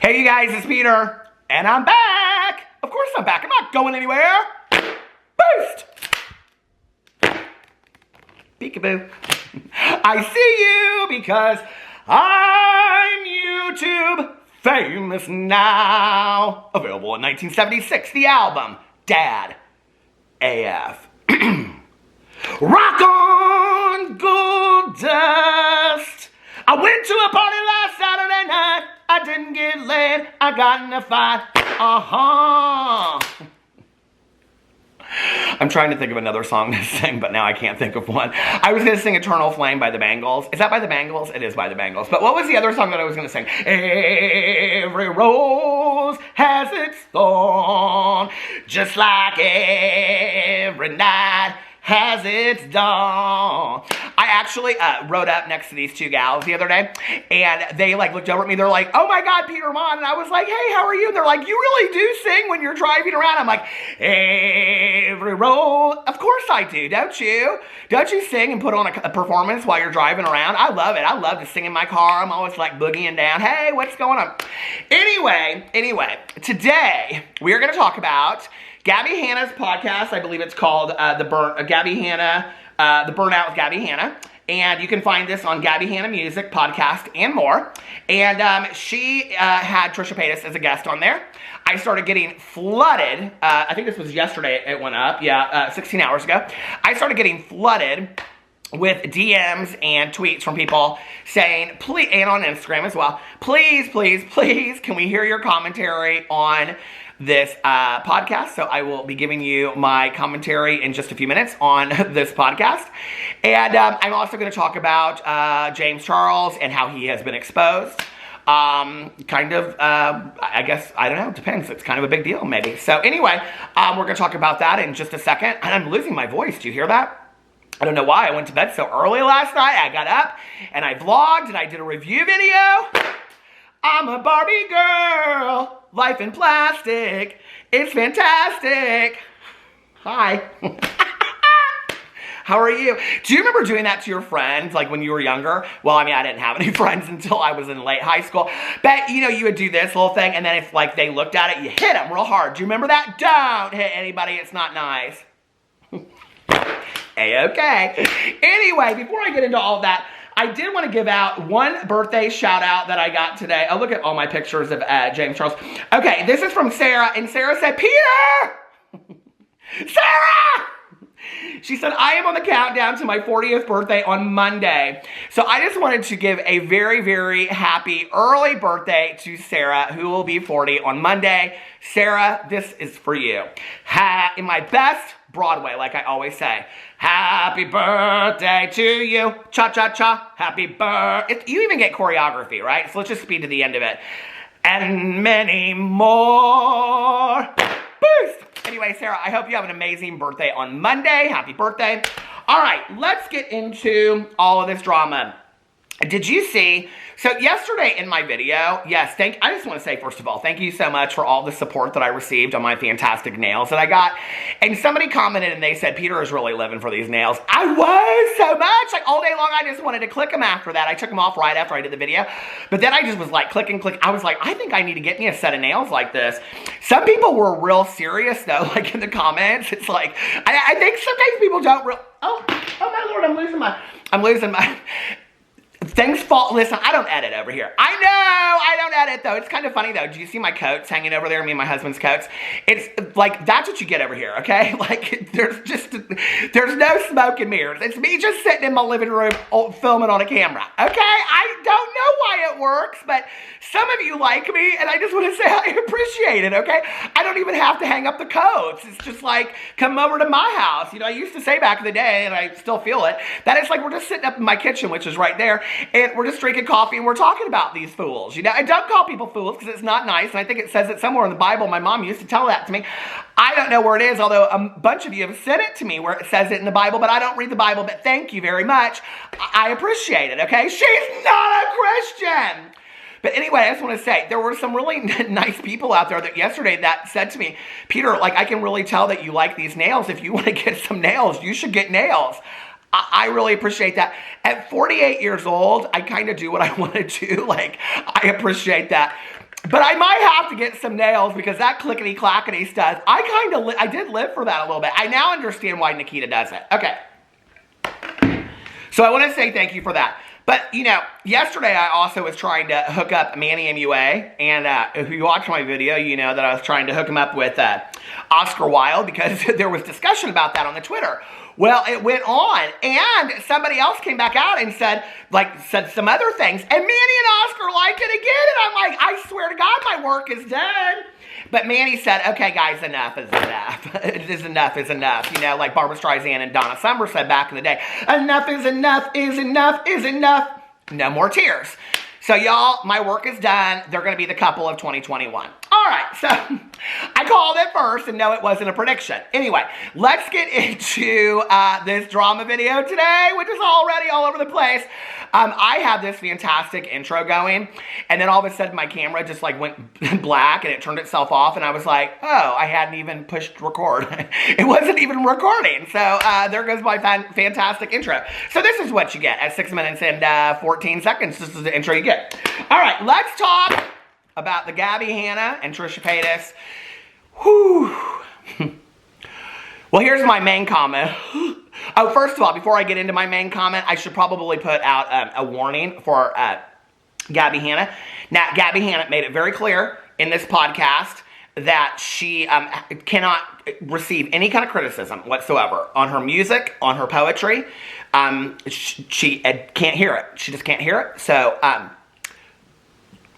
Hey, you guys, it's Peter, and I'm back. Of course I'm back. I'm not going anywhere. Boost. Peekaboo. I see you because I'm YouTube famous now. Available in 1976, the album, Dad AF. Rock on, gold dust. I went to a party last Saturday night. I didn't get laid. I got in a fight. I'm trying to think of another song to sing, but now I can't think of one. I was going to sing Eternal Flame by the Bangles. Is that by the Bangles? It is by the Bangles. But what was the other song that I was going to sing? Every rose has its thorn, just like every night has its dawn. I actually rode up next to these two gals the other day, and they looked over at me. They're like, "Oh my God, Peter, Monn." And I was like, "Hey, how are you?" And they're like, "You really do sing when you're driving around?" I'm like, "Every road." Of course I do, don't you? Don't you sing and put on a performance while you're driving around? I love it. I love to sing in my car. I'm always like boogieing down. Hey, what's going on? Anyway, today we are going to talk about Gabby Hanna's podcast. I believe it's called Gabby Hanna, The Burnout with Gabby Hanna. And you can find this on Gabby Hanna Music, podcast, and more. And she had Trisha Paytas as a guest on there. I started getting flooded. I think this was yesterday it went up. 16 hours ago. I started getting flooded with DMs and tweets from people saying, please, and on Instagram as well, please, can we hear your commentary on this podcast? So I will be giving you my commentary in just a few minutes on this podcast. And I'm also going to talk about James Charles and how he has been exposed. I guess, I don't know, it depends. It's kind of a big deal, maybe. So anyway, we're going to talk about that in just a second. And I'm losing my voice. Do you hear that? I don't know why. I went to bed so early last night. I got up and I vlogged and I did a review video. I'm a Barbie girl. Life in plastic. It's fantastic. Hi. How are you? Do you remember doing that to your friends, like when you were younger? Well, I mean, I didn't have any friends until I was in late high school. But, you would do this little thing, and then if, they looked at it, you hit them real hard. Do you remember that? Don't hit anybody. It's not nice. A-okay. Anyway, before I get into all of that, I did want to give out one birthday shout out that I got today. Oh, look at all my pictures of James Charles. Okay, this is from Sarah, and Sarah said, Peter! Sarah! She said, I am on the countdown to my 40th birthday on Monday. So I just wanted to give a very, very happy early birthday to Sarah, who will be 40 on Monday. Sarah, this is for you. In my best Broadway, like I always say, happy birthday to you. Cha-cha-cha. Happy birthday. You even get choreography, right? So let's just speed to the end of it. And many more. Boost. Anyway, Sarah, I hope you have an amazing birthday on Monday. Happy birthday. All right, let's get into all of this drama. Did you see? So yesterday in my video, yes, I just want to say, first of all, thank you so much for all the support that I received on my fantastic nails that I got. And somebody commented and they said, Peter is really living for these nails. I was so much. All day long, I just wanted to click them after that. I took them off right after I did the video. But then I just was click. I was like, I think I need to get me a set of nails like this. Some people were real serious though, in the comments. It's I think sometimes people don't oh my Lord, I'm losing my listen, I don't edit over here. I know, I don't edit though. It's kind of funny though. Do you see my coats hanging over there? Me and my husband's coats. It's that's what you get over here, okay? There's no smoke and mirrors. It's me just sitting in my living room filming on a camera, okay? I don't know why it works, but some of you like me, and I just want to say I appreciate it, okay? I don't even have to hang up the coats. It's just come over to my house. I used to say back in the day, and I still feel it, that it's we're just sitting up in my kitchen, which is right there, and we're just drinking coffee and we're talking about these fools. I don't call people fools because it's not nice, and I think it says it somewhere in the Bible. My mom used to tell that to me. I don't know where it is, although a bunch of you have sent it to me where it says it in the Bible, but I don't read the Bible, but thank you very much. I appreciate it, okay? She's not a Christian! But anyway, I just want to say, there were some really nice people out there that yesterday that said to me, Peter, I can really tell that you like these nails. If you want to get some nails, you should get nails. I really appreciate that. At 48 years old, I kind of do what I want to do. I appreciate that. But I might have to get some nails because that clickety-clackety stuff, I did live for that a little bit. I now understand why Nikita does it. Okay. So I want to say thank you for that. But, you know, yesterday I also was trying to hook up Manny MUA. And if you watch my video, you know that I was trying to hook him up with Oscar Wilde because there was discussion about that on the Twitter. Well, it went on, and somebody else came back out and said some other things, and Manny and Oscar liked it again, and I'm like, I swear to God, my work is done. But Manny said, okay, guys, enough is enough. Enough is enough. You know, like Barbra Streisand and Donna Summer said back in the day, enough is enough is enough is enough. No more tears. So, y'all, my work is done. They're going to be the couple of 2021. All right, so I called it first, and no, it wasn't a prediction. Anyway, let's get into this drama video today, which is already all over the place. I have this fantastic intro going, and then all of a sudden my camera just like went black, and it turned itself off, and I was like, oh, I hadn't even pushed record. It wasn't even recording. So there goes my fantastic intro. So this is what you get at 6 minutes and 14 seconds. This is the intro you get. All right, let's talk about the Gabbie Hanna and Trisha Paytas. Whew. Well, here's my main comment. Oh, first of all, before I get into my main comment, I should probably put out a warning for Gabbie Hanna. Now, Gabbie Hanna made it very clear in this podcast that she cannot receive any kind of criticism whatsoever on her music, on her poetry. She can't hear it. She just can't hear it. So,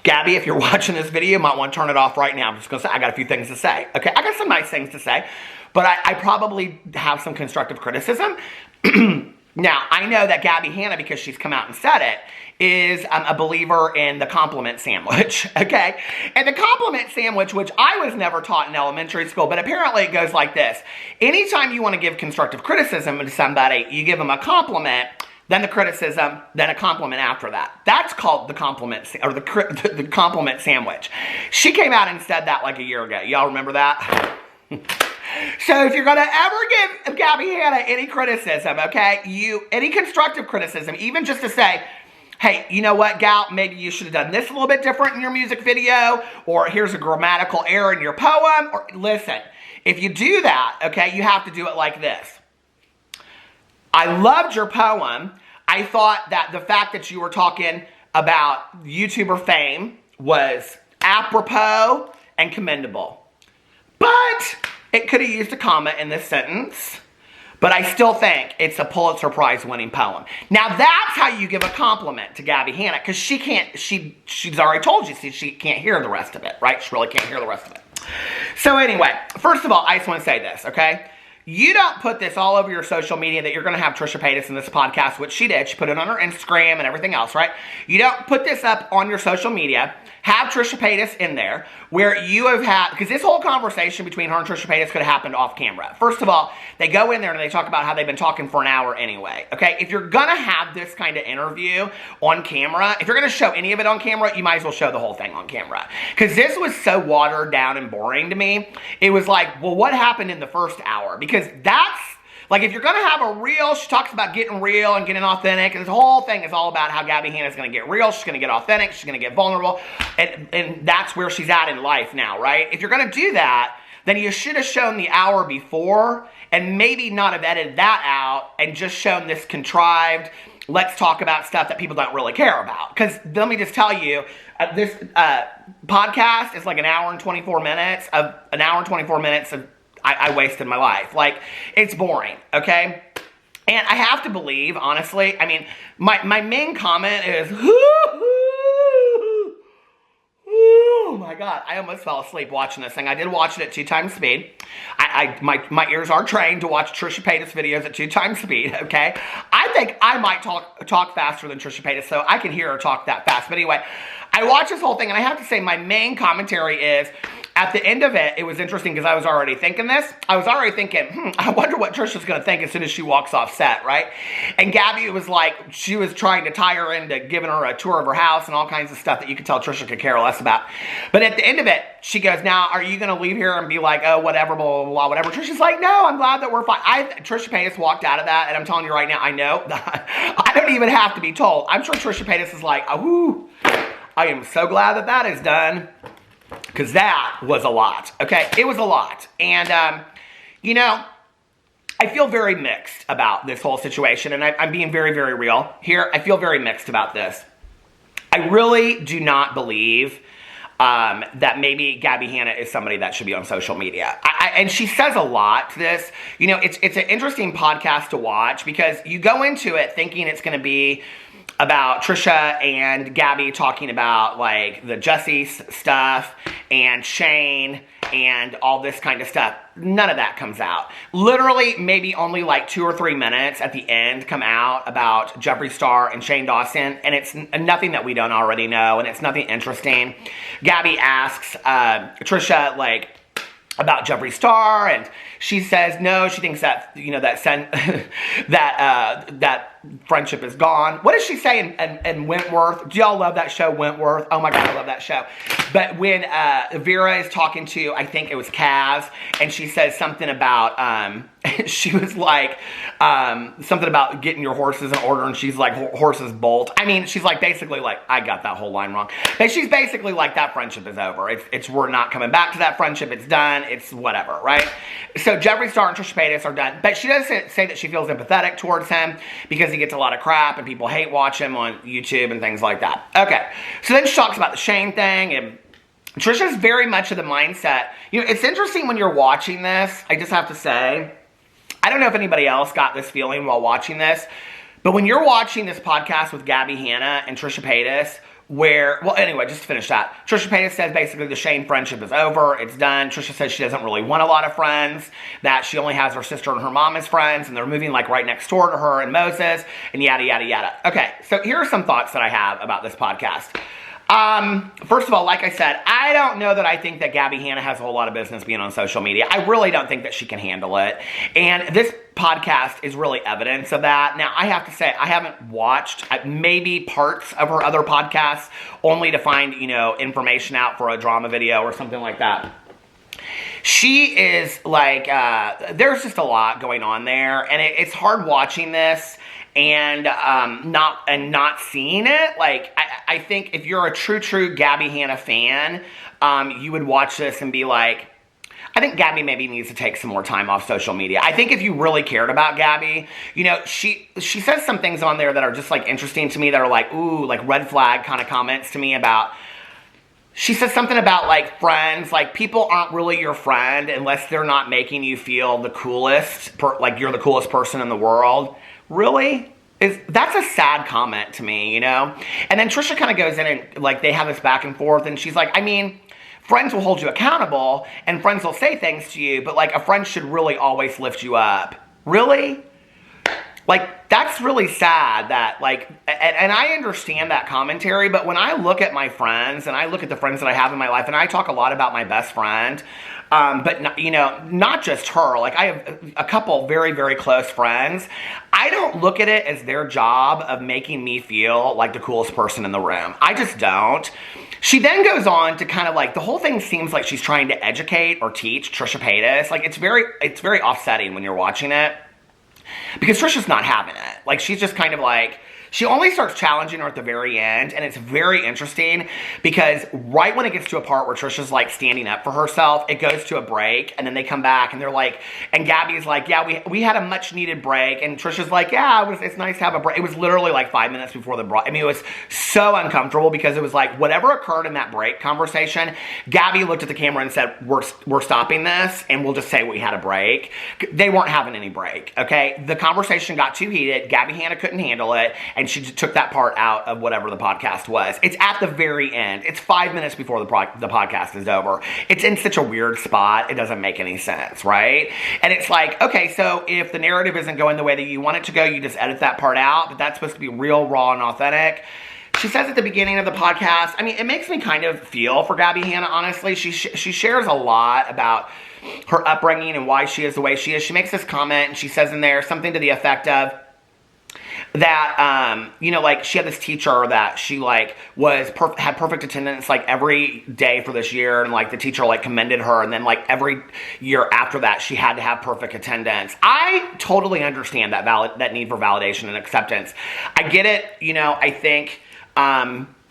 Gabbie, if you're watching this video, you might want to turn it off right now. I'm just going to say, I got a few things to say. Okay, I got some nice things to say, but I probably have some constructive criticism. Now, I know that Gabbie Hanna, because she's come out and said it, is a believer in the compliment sandwich, okay? And the compliment sandwich, which I was never taught in elementary school, but apparently it goes like this. Anytime you want to give constructive criticism to somebody, you give them a compliment, then the criticism, then a compliment after that. That's called the compliment, or the compliment sandwich. She came out and said that like a year ago. Y'all remember that? So if you're going to ever give Gabbie Hanna any criticism, okay, any constructive criticism, even just to say, hey, you know what, gal, maybe you should have done this a little bit different in your music video, or here's a grammatical error in your poem, or listen, if you do that, okay, you have to do it like this. I loved your poem. I thought that the fact that you were talking about YouTuber fame was apropos and commendable. But it could have used a comma in this sentence. But I still think it's a Pulitzer Prize winning poem. Now that's how you give a compliment to Gabbie Hanna, because she's already told you she can't hear the rest of it, right? She really can't hear the rest of it. So anyway, first of all, I just want to say this, okay? You don't put this all over your social media that you're going to have Trisha Paytas in this podcast, which she did. She put it on her Instagram and everything else, right? You don't put this up on your social media. Have Trisha Paytas in there where you have had, because this whole conversation between her and Trisha Paytas could have happened off camera. First of all, they go in there and they talk about how they've been talking for an hour anyway, okay? If you're going to have this kind of interview on camera, if you're going to show any of it on camera, you might as well show the whole thing on camera. Because this was so watered down and boring to me. It was like, well, what happened in the first hour? Because that's, like, if you're going to have a reel, she talks about getting real and getting authentic. And this whole thing is all about how Gabbie Hanna is going to get real. She's going to get authentic. She's going to get vulnerable. And that's where she's at in life now, right? If you're going to do that, then you should have shown the hour before and maybe not have edited that out and just shown this contrived, let's talk about stuff that people don't really care about. Because let me just tell you, this podcast is like an hour and 24 minutes of I wasted my life. Like, it's boring, okay? And I have to believe, honestly, I mean, my main comment is, oh my God, I almost fell asleep watching this thing. I did watch it at 2 times speed. My ears are trained to watch Trisha Paytas videos at 2 times speed, okay? I think I might talk faster than Trisha Paytas, so I can hear her talk that fast. But anyway, I watched this whole thing, and I have to say my main commentary is, at the end of it, it was interesting because I was already thinking this. I was already thinking, I wonder what Trisha's going to think as soon as she walks off set, right? And Gabbie was like, she was trying to tie her into giving her a tour of her house and all kinds of stuff that you could tell Trisha could care less about. But at the end of it, she goes, now, are you going to leave here and be like, oh, whatever, blah, blah, blah, whatever? Trisha's like, no, I'm glad that we're fine. Trisha Paytas walked out of that, and I'm telling you right now, I know. I don't even have to be told. I'm sure Trisha Paytas is like, oh, I am so glad that that is done. because that was a lot, okay? It was a lot. And, you know, I feel very mixed about this whole situation, and I'm being very, very real here. I feel very mixed about this. I really do not believe that maybe Gabbie Hanna is somebody that should be on social media. And she says a lot to this. You know, it's an interesting podcast to watch because you go into it thinking it's going to be about Trisha and Gabbie talking about like the Jussie stuff and Shane and all this kind of stuff. None of that comes out. Literally, maybe only like 2 or 3 minutes at the end come out about Jeffree Star and Shane Dawson, and it's nothing that we don't already know, and it's nothing interesting. Gabbie asks Trisha, like, about Jeffree Star, and she says no, she thinks that, you know, that that friendship is gone. What does she say in Wentworth? Do y'all love that show, Wentworth? Oh my God, I love that show. But when Vera is talking to, I think it was Kaz, and she says something about, she was like, something about getting your horses in order, and she's like, horses bolt. I mean, she's like, basically like, I got that whole line wrong. But she's basically like, that friendship is over. It's we're not coming back to that friendship. It's done. It's whatever, right? So Jeffree Star and Trisha Paytas are done. But she does say that she feels empathetic towards him because he gets a lot of crap and people hate watch him on YouTube and things like that. Okay. So then she talks about the Shane thing, and Trisha's very much of the mindset. You know, it's interesting when you're watching this, I just have to say, I don't know if anybody else got this feeling while watching this, but when you're watching this podcast with Gabbie Hanna and Trisha Paytas, where, well, anyway, just to finish that, Trisha Paytas says basically the Shane friendship is over, it's done. Trisha says she doesn't really want a lot of friends, that she only has her sister and her mom as friends, and they're moving like right next door to her and Moses, and yada, yada, yada. Okay, so here are some thoughts that I have about this podcast. First of all, like I said, I don't know that I think that Gabbie Hanna has a whole lot of business being on social media. I really don't think that she can handle it. And this podcast is really evidence of that. Now, I have to say, I haven't watched maybe parts of her other podcasts only to find, you know, information out for a drama video or something like that. She is like, there's just a lot going on there, and it's hard watching this and not seeing it. Like, I think if you're a true Gabbie Hanna fan, you would watch this and be like, I think Gabbie maybe needs to take some more time off social media. I think if you really cared about Gabbie, you know, she says some things on there that are just like interesting to me, that are like, ooh, like red flag kind of comments to me about. She says something about, like, friends. Like, people aren't really your friend unless they're not making you feel the coolest, like you're the coolest person in the world. Really? That's a sad comment to me, you know? And then Trisha kind of goes in and, like, they have this back and forth, and she's like, I mean, friends will hold you accountable, and friends will say things to you, but, like, a friend should really always lift you up. Really? Like, that's really sad that, like, and I understand that commentary, but when I look at my friends, and I look at the friends that I have in my life, and I talk a lot about my best friend, but, not, you know, not just her, like, I have a couple very, very close friends. I don't look at it as their job of making me feel like the coolest person in the room. I just don't. She then goes on to kind of like, the whole thing seems like she's trying to educate or teach Trisha Paytas. Like, it's very offsetting when you're watching it. Because Trisha's not having it. Like, she's just kind of like, she only starts challenging her at the very end, and it's very interesting because right when it gets to a part where Trisha's like standing up for herself, it goes to a break, and then they come back, and they're like, and Gabbie's like, yeah, we had a much needed break, and Trisha's like, yeah, it's nice to have a break. It was literally like 5 minutes before the break. I mean, it was so uncomfortable because it was like, whatever occurred in that break conversation, Gabbie looked at the camera and said, we're stopping this, and we'll just say we had a break. They weren't having any break, okay? The conversation got too heated. Gabbie Hanna couldn't handle it, and she just took that part out of whatever the podcast was. It's at the very end. It's 5 minutes before the podcast is over. It's in such a weird spot, it doesn't make any sense, right? And it's like, okay, so if the narrative isn't going the way that you want it to go, you just edit that part out, but that's supposed to be real, raw, and authentic. She says at the beginning of the podcast, I mean, it makes me kind of feel for Gabbie Hanna, honestly. She shares a lot about her upbringing and why she is the way she is. She makes this comment, and she says in there something to the effect of, that, you know, like, she had this teacher that she, like, had perfect attendance, like, every day for this year, and, like, the teacher, like, commended her, and then, like, every year after that, she had to have perfect attendance. I totally understand that need for validation and acceptance. I get it, you know, I think,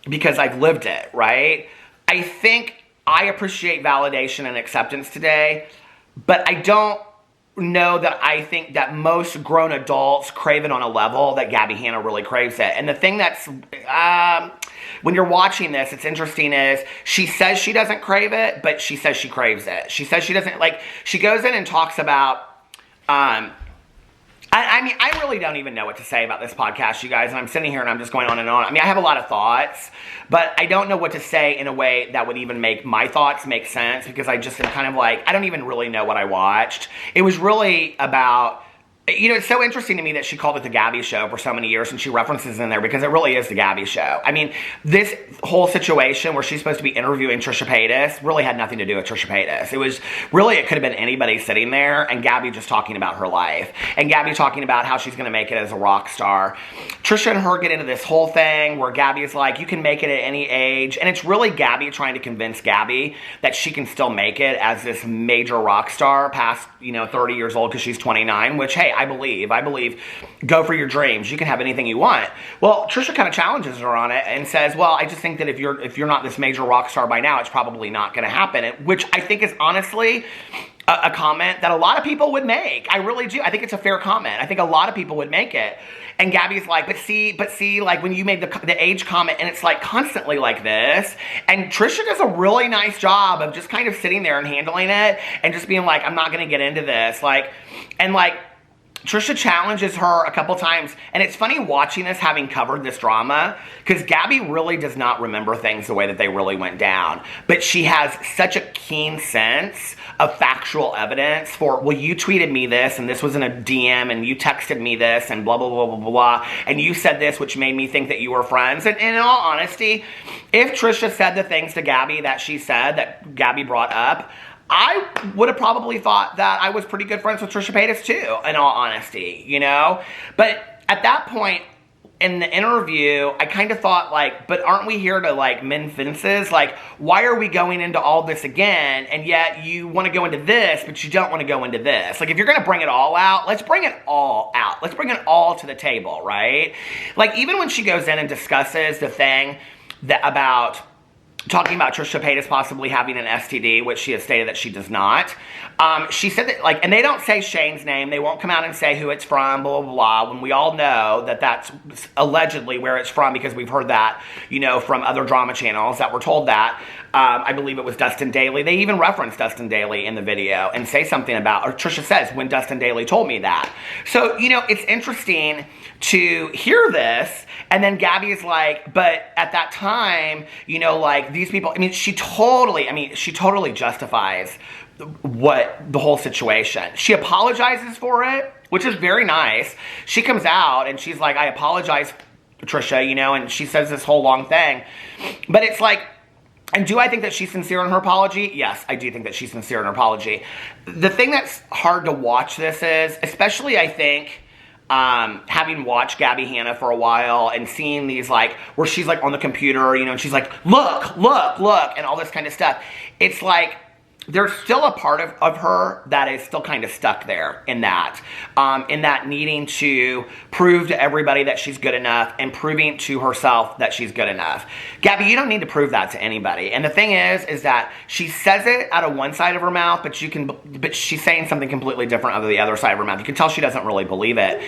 because I've lived it, right? I think I appreciate validation and acceptance today, but I don't know that I think that most grown adults crave it on a level that Gabbie Hanna really craves it. And the thing that's, when you're watching this, it's interesting is she says she doesn't crave it, but she says she craves it. She says she doesn't, like, she goes in and talks about, I mean, I really don't even know what to say about this podcast, you guys, and I'm sitting here and I'm just going on and on. I mean, I have a lot of thoughts, but I don't know what to say in a way that would even make my thoughts make sense, because I just am kind of like, I don't even really know what I watched. It was really about, you know, it's so interesting to me that she called it The Gabbie Show for so many years, and she references in there because it really is The Gabbie Show. I mean, this whole situation where she's supposed to be interviewing Trisha Paytas really had nothing to do with Trisha Paytas. It was really, it could have been anybody sitting there, and Gabbie just talking about her life. And Gabbie talking about how she's going to make it as a rock star. Trisha and her get into this whole thing where Gabbie is like, you can make it at any age. And it's really Gabbie trying to convince Gabbie that she can still make it as this major rock star past, you know, 30 years old because she's 29, which, hey, I believe, go for your dreams. You can have anything you want. Well, Trisha kind of challenges her on it and says, well, I just think that if you're not this major rock star by now, it's probably not going to happen. Which I think is honestly a comment that a lot of people would make. I really do. I think it's a fair comment. I think a lot of people would make it. And Gabbie's like, but see, like when you made the age comment, and it's like constantly like this. And Trisha does a really nice job of just kind of sitting there and handling it and just being like, I'm not going to get into this. Trisha challenges her a couple times, and it's funny watching this, having covered this drama, because Gabbie really does not remember things the way that they really went down. But she has such a keen sense of factual evidence for, well, you tweeted me this, and this was in a DM, and you texted me this, and blah, blah, blah, blah, blah, blah, and you said this, which made me think that you were friends. And in all honesty, if Trisha said the things to Gabbie that she said, that Gabbie brought up, I would have probably thought that I was pretty good friends with Trisha Paytas too, in all honesty, you know? But at that point in the interview, I kind of thought like, but aren't we here to like mend fences? Like, why are we going into all this again? And yet you want to go into this, but you don't want to go into this. Like, if you're going to bring it all out, let's bring it all out. Let's bring it all to the table, right? Like, even when she goes in and discusses the thing about talking about Trisha Paytas possibly having an STD, which she has stated that she does not. She said that, like, and they don't say Shane's name. They won't come out and say who it's from, blah, blah, blah, when we all know that that's allegedly where it's from, because we've heard that, you know, from other drama channels that were told that. I believe it was Dustin Dailey. They even referenced Dustin Dailey in the video and say something about, or Trisha says, when Dustin Dailey told me that. So, you know, it's interesting to hear this, and then Gabbie is like, but at that time, you know, like, these people, I mean, she totally justifies what the whole situation. She apologizes for it, which is very nice. She comes out and she's like, I apologize, Trisha, you know, and she says this whole long thing. But it's like, and do I think that she's sincere in her apology? Yes, I do think that she's sincere in her apology. The thing that's hard to watch this is, especially I think, having watched Gabbie Hanna for a while and seeing these, like, where she's like on the computer, you know, and she's like, look, and all this kind of stuff. It's like, there's still a part of her that is still kind of stuck there in that needing to prove to everybody that she's good enough and proving to herself that she's good enough. Gabbie, you don't need to prove that to anybody. And the thing is that she says it out of one side of her mouth, but she's saying something completely different out of the other side of her mouth. You can tell she doesn't really believe it.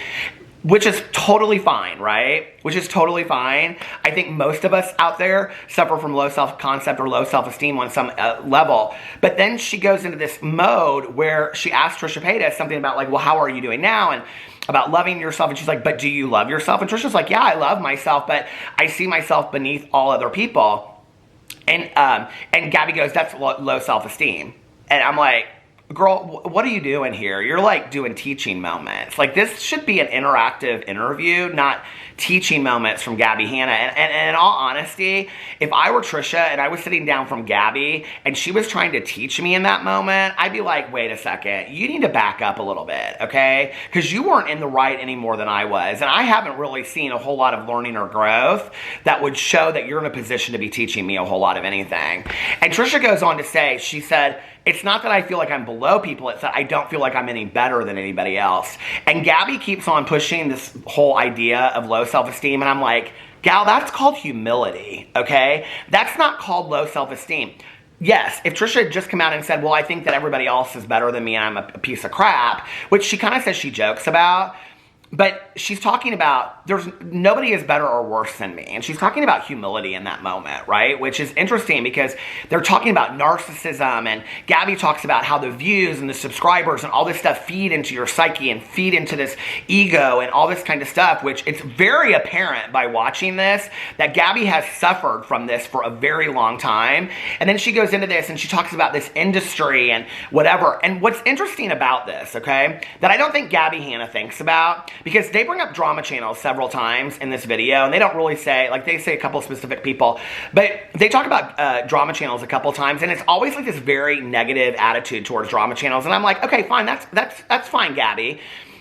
Which is totally fine, right? Which is totally fine. I think most of us out there suffer from low self-concept or low self-esteem on some level. But then she goes into this mode where she asks Trisha Paytas something about, like, well, how are you doing now? And about loving yourself. And she's like, but do you love yourself? And Trisha's like, yeah, I love myself, but I see myself beneath all other people. And Gabbie goes, that's low self-esteem. And I'm like, girl, what are you doing here? You're like doing teaching moments. Like, this should be an interactive interview, not teaching moments from Gabbie Hanna. And in all honesty, if I were Trisha and I was sitting down from Gabbie and she was trying to teach me in that moment, I'd be like, wait a second, you need to back up a little bit, okay? Because you weren't in the right any more than I was. And I haven't really seen a whole lot of learning or growth that would show that you're in a position to be teaching me a whole lot of anything. And Trisha goes on to say, she said, it's not that I feel like I'm below people, it's that I don't feel like I'm any better than anybody else. And Gabbie keeps on pushing this whole idea of low self-esteem, and I'm like, gal, that's called humility, okay? That's not called low self-esteem. yes, if Trisha had just come out and said, well, I think that everybody else is better than me and I'm a piece of crap, which she kind of says she jokes about, but she's talking about there's nobody is better or worse than me. And she's talking about humility in that moment, right? Which is interesting because they're talking about narcissism, and Gabby talks about how the views and the subscribers and all this stuff feed into your psyche and feed into this ego and all this kind of stuff, which it's very apparent by watching this that Gabby has suffered from this for a very long time. And then she goes into this and she talks about this industry and whatever. And what's interesting about this, okay, that I don't think Gabby Hanna thinks about, because they bring up drama channels several times in this video, and they don't really say, like, they say a couple specific people, but they talk about drama channels a couple times, and it's always like this very negative attitude towards drama channels, and I'm like, okay, fine, that's fine, Gabby.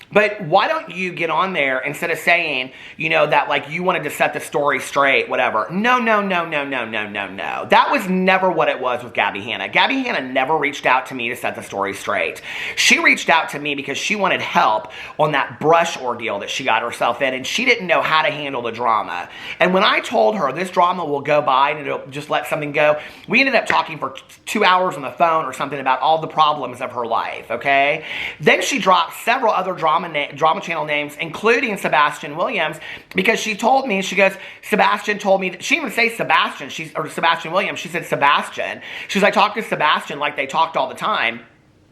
But why don't you get on there instead of saying, you know, that like you wanted to set the story straight, whatever. No. That was never what it was with Gabby Hanna. Gabby Hanna never reached out to me to set the story straight. She reached out to me because she wanted help on that brush ordeal that she got herself in, and she didn't know how to handle the drama. And when I told her this drama will go by and it'll just let something go, we ended up talking for 2 hours on the phone or something about all the problems of her life, okay? Then she dropped several other drama channel names, including Sebastian Williams, because she told me, she goes, Sebastian told me, she didn't even say Sebastian, or Sebastian Williams, she said Sebastian. She was, I talked to Sebastian like they talked all the time.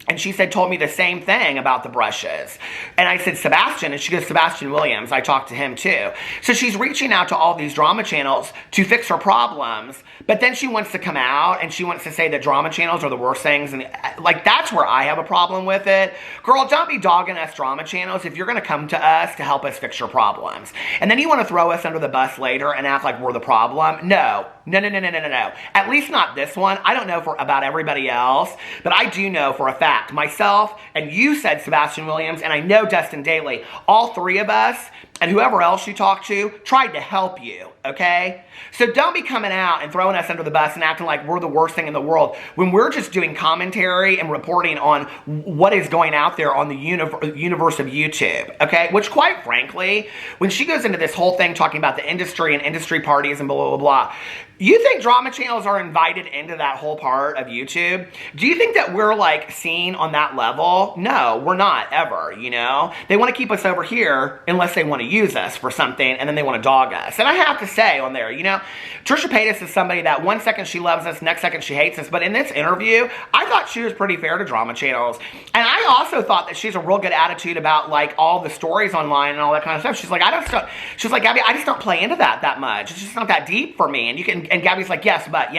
And she said, told me the same thing about the brushes. And I said, Sebastian? And she goes, Sebastian Williams. I talked to him too. So she's reaching out to all these drama channels to fix her problems. But then she wants to come out and she wants to say that drama channels are the worst things. And like, that's where I have a problem with it. Girl, don't be dogging us drama channels if you're going to come to us to help us fix your problems. And then you want to throw us under the bus later and act like we're the problem. No. At least not this one. I don't know about everybody else, but I do know for a fact, myself, and you said Sebastian Williams, and I know Dustin Daly, all three of us, and whoever else you talked to, tried to help you, okay? So don't be coming out and throwing us under the bus and acting like we're the worst thing in the world when we're just doing commentary and reporting on what is going out there on the universe of YouTube, okay? Which, quite frankly, when she goes into this whole thing talking about the industry and industry parties and blah, blah, blah, blah, you think drama channels are invited into that whole part of YouTube? Do you think that we're, like, seen on that level? No, we're not, ever, you know? They want to keep us over here unless they want to use us for something, and then they want to dog us. And I have to say on there, you know, Trisha Paytas is somebody that one second she loves us, next second she hates us, but in this interview, I thought she was pretty fair to drama channels. And I also thought that she has a real good attitude about, like, all the stories online and all that kind of stuff. She's like, Gabby, I just don't play into that much. It's just not that deep for me. And Gabby's like, yes, but.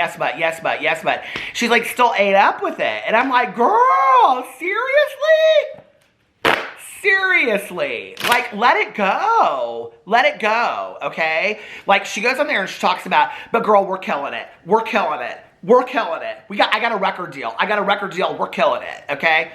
She's like, still ate up with it. And I'm like, girl, seriously? Seriously, like, let it go, okay? Like, she goes on there and she talks about, but girl, we're killing it, I got a record deal, we're killing it, okay?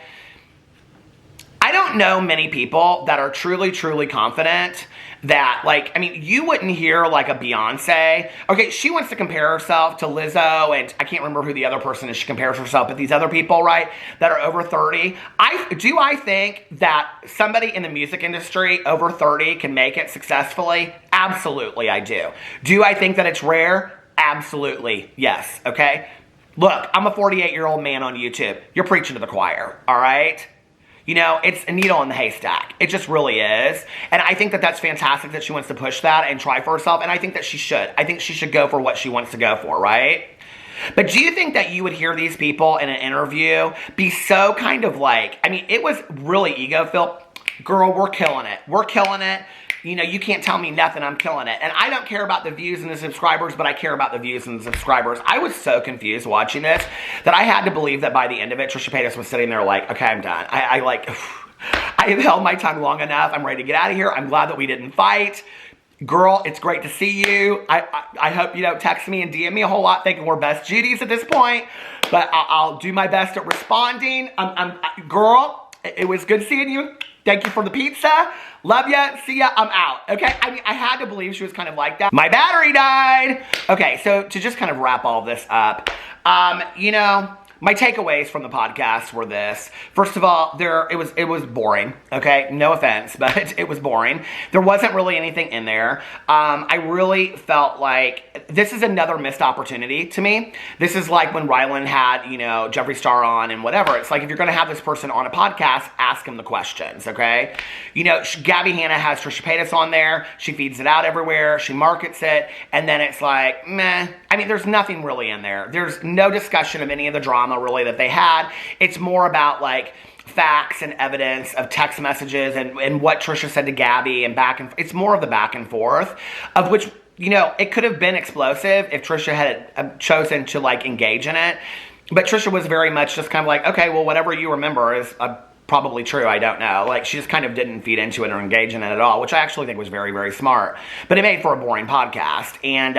I don't know many people that are truly confident that, like, I mean, you wouldn't hear, like, a Beyonce. Okay, she wants to compare herself to Lizzo, and I can't remember who the other person is she compares herself, but these other people, right, that are over 30. I think that somebody in the music industry over 30 can make it successfully? Absolutely, I do. Do I think that it's rare? Absolutely, yes, okay? Look, I'm a 48-year-old man on YouTube. You're preaching to the choir, all right? You know, it's a needle in the haystack. It just really is. And I think that that's fantastic that she wants to push that and try for herself. And I think that she should. I think she should go for what she wants to go for, right? But do you think that you would hear these people in an interview be so kind of like, I mean, it was really ego-filled. Girl, we're killing it. You know, you can't tell me nothing, I'm killing it. And I don't care about the views and the subscribers, but I care about the views and the subscribers. I was so confused watching this that I had to believe that by the end of it, Trisha Paytas was sitting there like, okay, I'm done. I have held my tongue long enough. I'm ready to get out of here. I'm glad that we didn't fight. Girl, it's great to see you. I hope you don't text me and DM me a whole lot thinking we're best Judies at this point, but I'll do my best at responding. Girl, it was good seeing you. Thank you for the pizza. Love ya. See ya. I'm out. Okay? I mean, I had to believe she was kind of like that. My battery died. Okay, so to just kind of wrap all this up, you know, My takeaways from the podcast were this. First of all, it was boring, okay? No offense, but it was boring. There wasn't really anything in there. I really felt like this is another missed opportunity to me. This is like when Ryland had, Jeffree Star on and whatever. It's like if you're going to have this person on a podcast, ask him the questions, okay? Gabbie Hanna has Trisha Paytas on there. She feeds it out everywhere. She markets it. And then it's like, meh. I mean, there's nothing really in there. There's no discussion of any of the drama really that they had. It's more about like facts and evidence of text messages and what Trisha said to Gabbie and it's more of the back and forth of which, it could have been explosive if Trisha had chosen to like engage in it. But Trisha was very much just kind of like, okay, well, whatever you remember is probably true. I don't know. Like, she just kind of didn't feed into it or engage in it at all, which I actually think was very, very smart. But it made for a boring podcast. And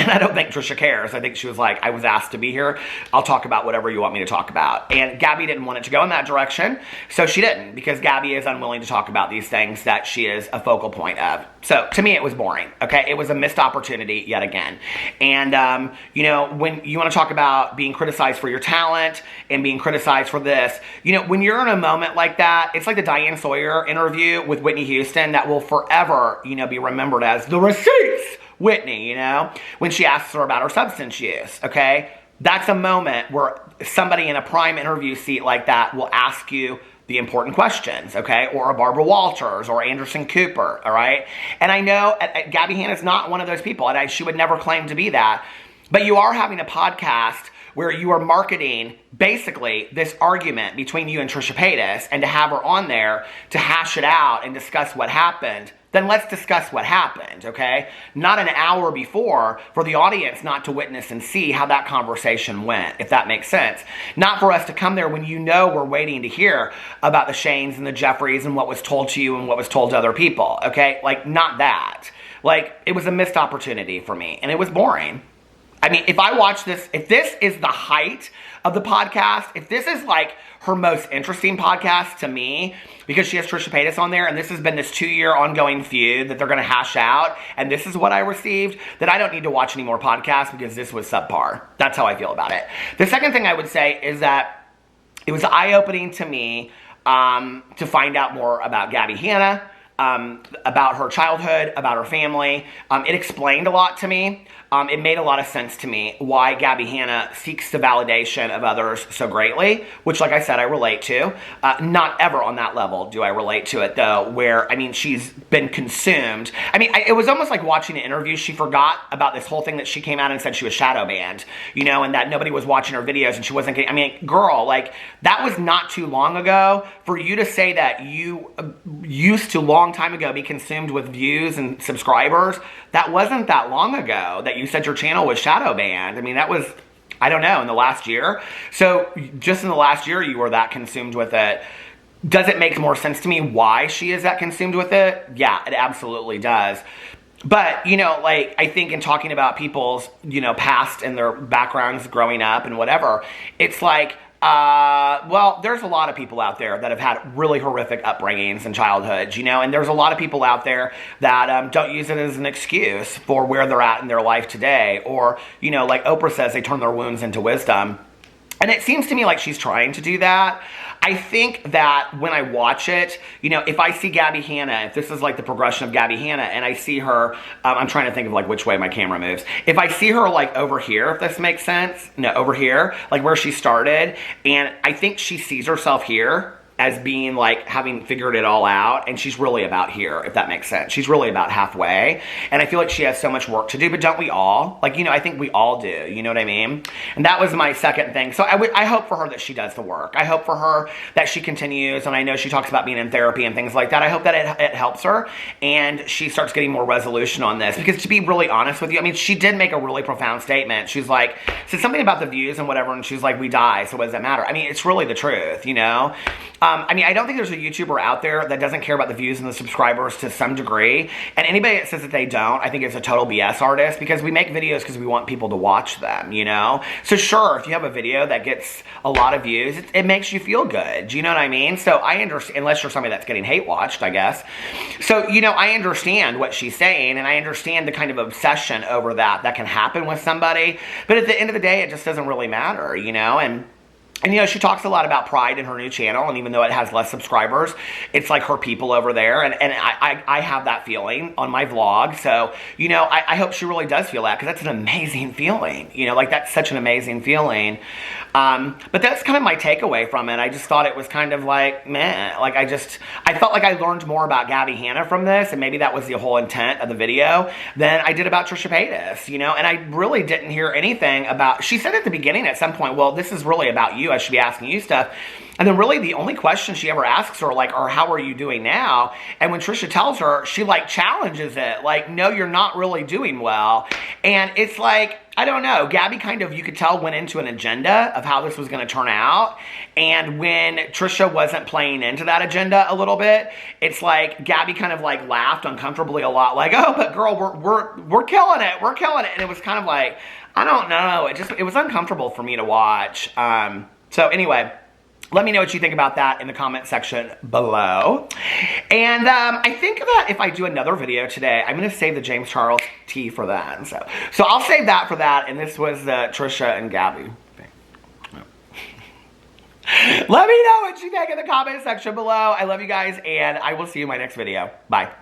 I don't think Trisha cares. I think she was like, I was asked to be here. I'll talk about whatever you want me to talk about. And Gabbie didn't want it to go in that direction, so she didn't, because Gabbie is unwilling to talk about these things that she is a focal point of. So, to me, it was boring, okay? It was a missed opportunity yet again. And, when you want to talk about being criticized for your talent and being criticized for this, when you're in a moment like that, it's like the Diane Sawyer interview with Whitney Houston that will forever, be remembered as the receipts Whitney, when she asks her about her substance use, okay? That's a moment where somebody in a prime interview seat like that will ask you the important questions, okay? Or a Barbara Walters or Anderson Cooper, all right? And I know Gabbie Hanna's not one of those people, and she would never claim to be that, but you are having a podcast where you are marketing basically this argument between you and Trisha Paytas, and to have her on there to hash it out and discuss what happened, then let's discuss what happened, okay? Not an hour before for the audience not to witness and see how that conversation went, if that makes sense. Not for us to come there when we're waiting to hear about the Shanes and the Jeffreys and what was told to you and what was told to other people, okay? Like, not that. Like, it was a missed opportunity for me, and it was boring. I mean, if I watch this, if this is the height of the podcast, if this is like her most interesting podcast to me, because she has Trisha Paytas on there, and this has been this 2-year ongoing feud that they're going to hash out, and this is what I received, then I don't need to watch any more podcasts because this was subpar. That's how I feel about it. The second thing I would say is that it was eye-opening to me to find out more about Gabbie Hanna, about her childhood, about her family. It explained a lot to me. It made a lot of sense to me why Gabbie Hanna seeks the validation of others so greatly, which, like I said, I relate to. Not ever on that level do I relate to it, though, where, she's been consumed. It was almost like watching an interview. She forgot about this whole thing that she came out and said she was shadow banned, and that nobody was watching her videos and she wasn't getting, girl, that was not too long ago. For you to say that you used to, long time ago, be consumed with views and subscribers, that wasn't that long ago that you said your channel was shadow banned. That was, I don't know, in the last year. So just in the last year, you were that consumed with it. Does it make more sense to me why she is that consumed with it? Yeah, it absolutely does. But, I think in talking about people's, past and their backgrounds growing up and whatever, it's like, there's a lot of people out there that have had really horrific upbringings and childhoods, and there's a lot of people out there that don't use it as an excuse for where they're at in their life today. Or, like Oprah says, they turn their wounds into wisdom. And it seems to me like she's trying to do that. I think that when I watch it, if I see Gabbie Hanna, if this is like the progression of Gabbie Hanna, and I see her, I'm trying to think of like which way my camera moves. If I see her like over here, if this makes sense, over here, like where she started, and I think she sees herself here as being like having figured it all out, and she's really about here, if that makes sense. She's really about halfway, and I feel like she has so much work to do, but don't we all? I think we all do, you know what I mean? And that was my second thing. So I hope for her that she does the work. I hope for her that she continues, and I know she talks about being in therapy and things like that. I hope that it helps her, and she starts getting more resolution on this, because to be really honest with you, she did make a really profound statement. She's like, said something about the views and whatever, and she's like, we die, so what does that matter? It's really the truth, I mean, I don't think there's a YouTuber out there that doesn't care about the views and the subscribers to some degree. And anybody that says that they don't, I think is a total BS artist, because we make videos because we want people to watch them, you know? So sure, if you have a video that gets a lot of views, it makes you feel good. Do you know what I mean? So I understand, unless you're somebody that's getting hate watched, I guess. So, you know, I understand what she's saying, and I understand the kind of obsession over that can happen with somebody. But at the end of the day, it just doesn't really matter, you know? And you know, she talks a lot about pride in her new channel, and even though it has less subscribers, it's like her people over there, and I have that feeling on my vlog. So, you know, I hope she really does feel that, because that's an amazing feeling, you know, like that's such an amazing feeling. But that's kind of my takeaway from it. I just thought it was kind of like, meh, like I felt like I learned more about Gabby Hanna from this, and maybe that was the whole intent of the video, than I did about Trisha Paytas, you know, and I really didn't hear anything about, she said at the beginning at some point, well, this is really about you, I should be asking you stuff. And then really the only question she ever asks her, like, or how are you doing now? And when Trisha tells her, she like challenges it, like, no, you're not really doing well. And it's like, I don't know, Gabby kind of, you could tell, went into an agenda of how this was going to turn out. And when Trisha wasn't playing into that agenda a little bit, it's like Gabby kind of like laughed uncomfortably a lot, like, oh, but girl, we're killing it, we're killing it. And it was kind of like, I don't know, it was uncomfortable for me to watch. So anyway, let me know what you think about that in the comment section below. And I think that if I do another video today, I'm going to save the James Charles tea for that. And so I'll save that for that. And this was the Trisha and Gabby thing. Let me know what you think in the comment section below. I love you guys, and I will see you in my next video. Bye.